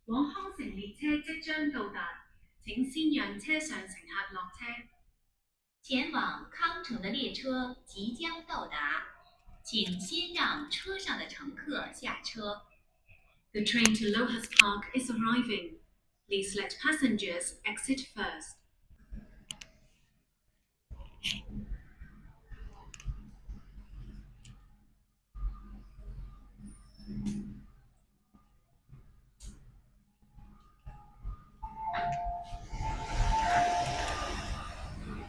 往康城列車即將到達，請先讓車上乘客落車。前往康城的列車即將到達，請先讓車上的乘客下車。The train to LOHAS Park is arriving. Please let passengers exit first.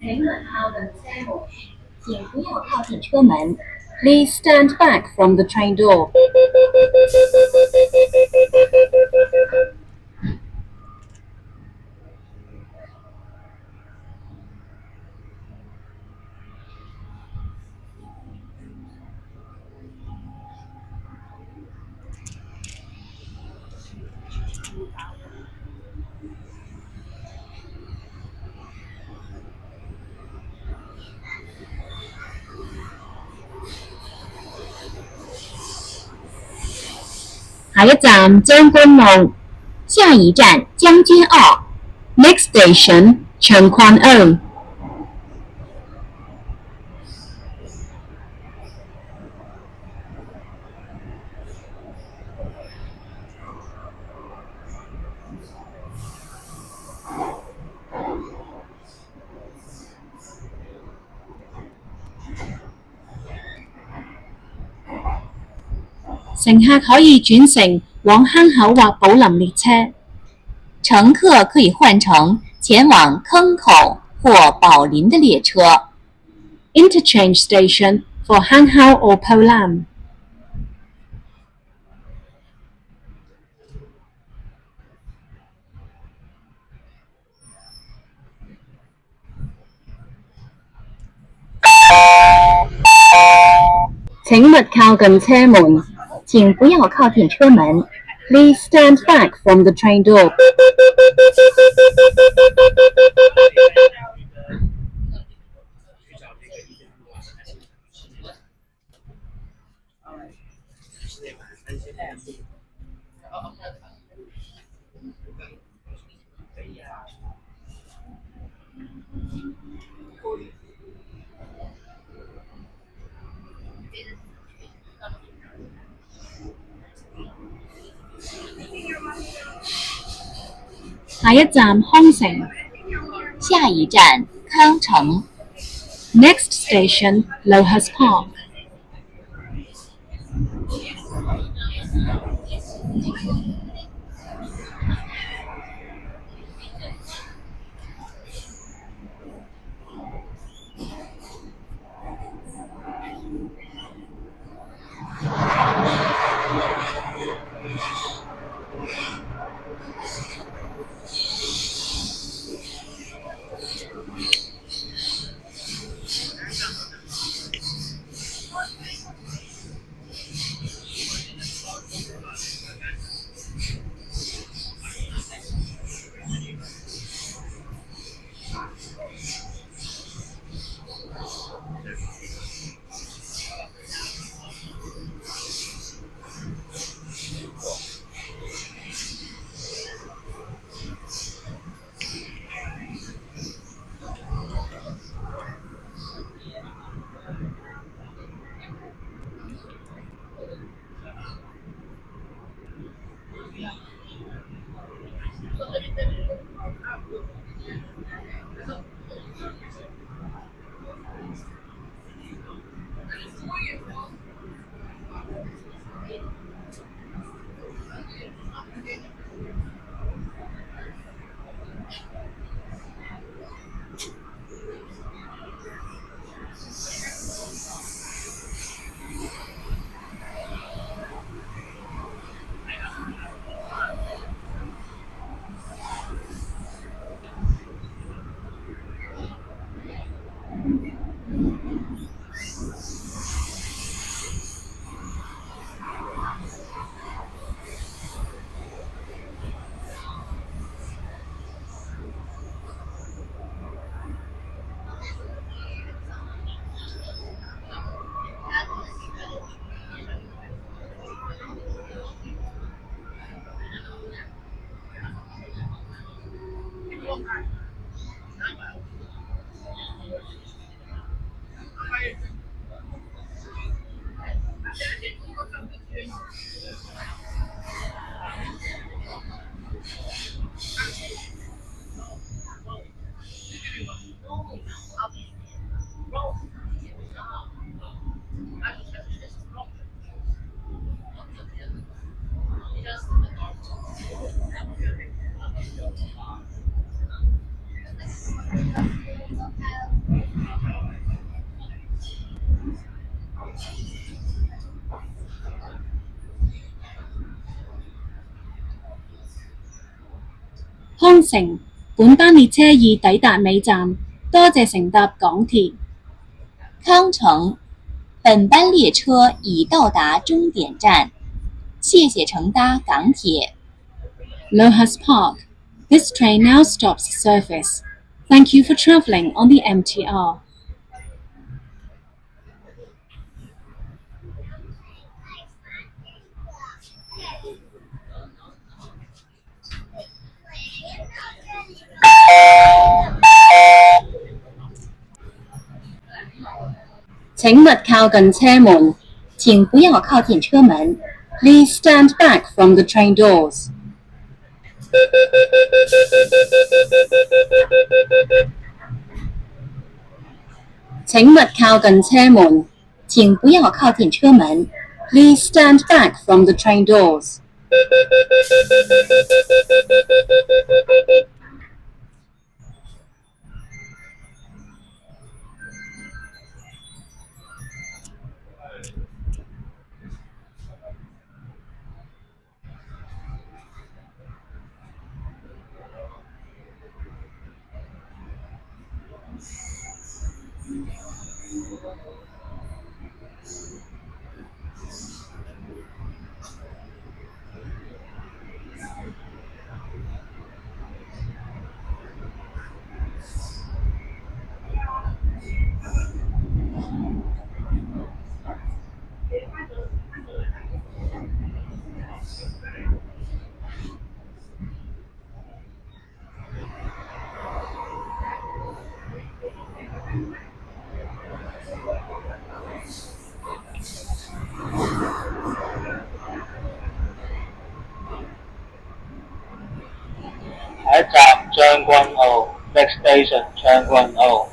请稳靠等车门，请不要靠近车门。Please stand back from the train door. 下一站將軍澳，下一站將軍澳。Next station, Tseung Kwan O. 乘客可以轉乘往坑口或寶林列車。乘客可以換乘前往坑口或寶林的列車。Interchange station for Hanghao or Polam. 請勿靠近車門，請不要靠近車門。Please stand back from the train door. 下一站康城，下一站康城。Next station, LOHAS Park. 康城，本班列車已抵達尾站，多謝乘搭港鐵。康城，本班列車已到達終點站，謝謝乘搭港鐵。LOHAS Park. This train now stops service. Thank you for travelling on the MTR. 請勿靠近車門，請不要靠近車門。Please stand back from the train doors. 請勿靠近車門，請不要靠近車門。Please stand back from the train doors. 下一站將軍澳 ，Next station 將軍澳。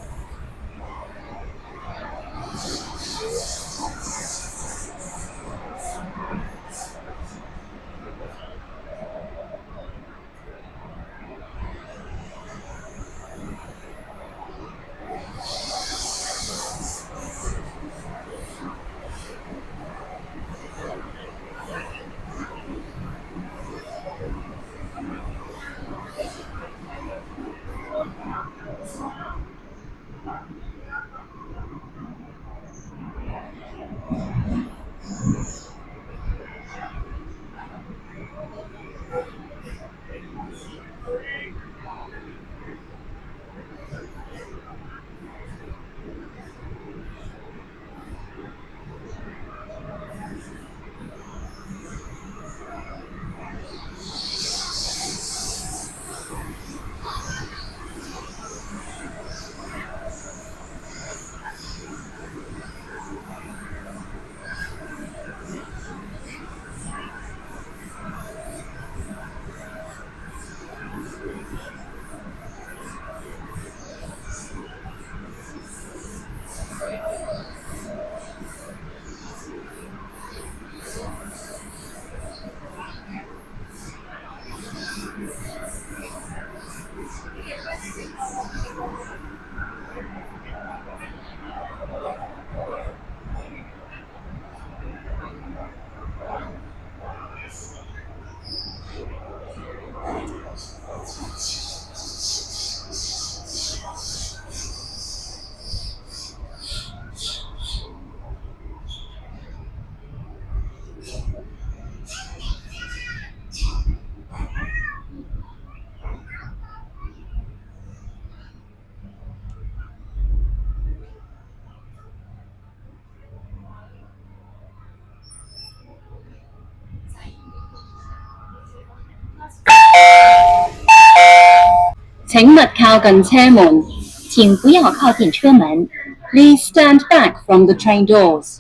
請勿靠近車門。請不要靠近車門。Please stand back from the train doors.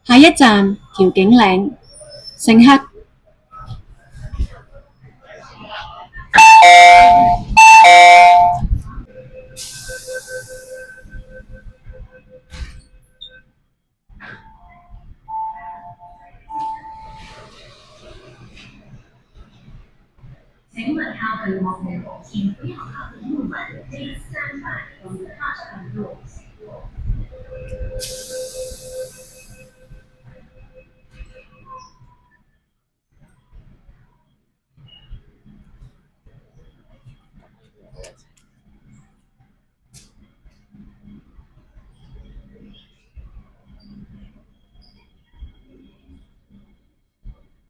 下一站調景嶺，乘客請勿靠近幕門，請不要靠近木門。Please stand back from the platform doors.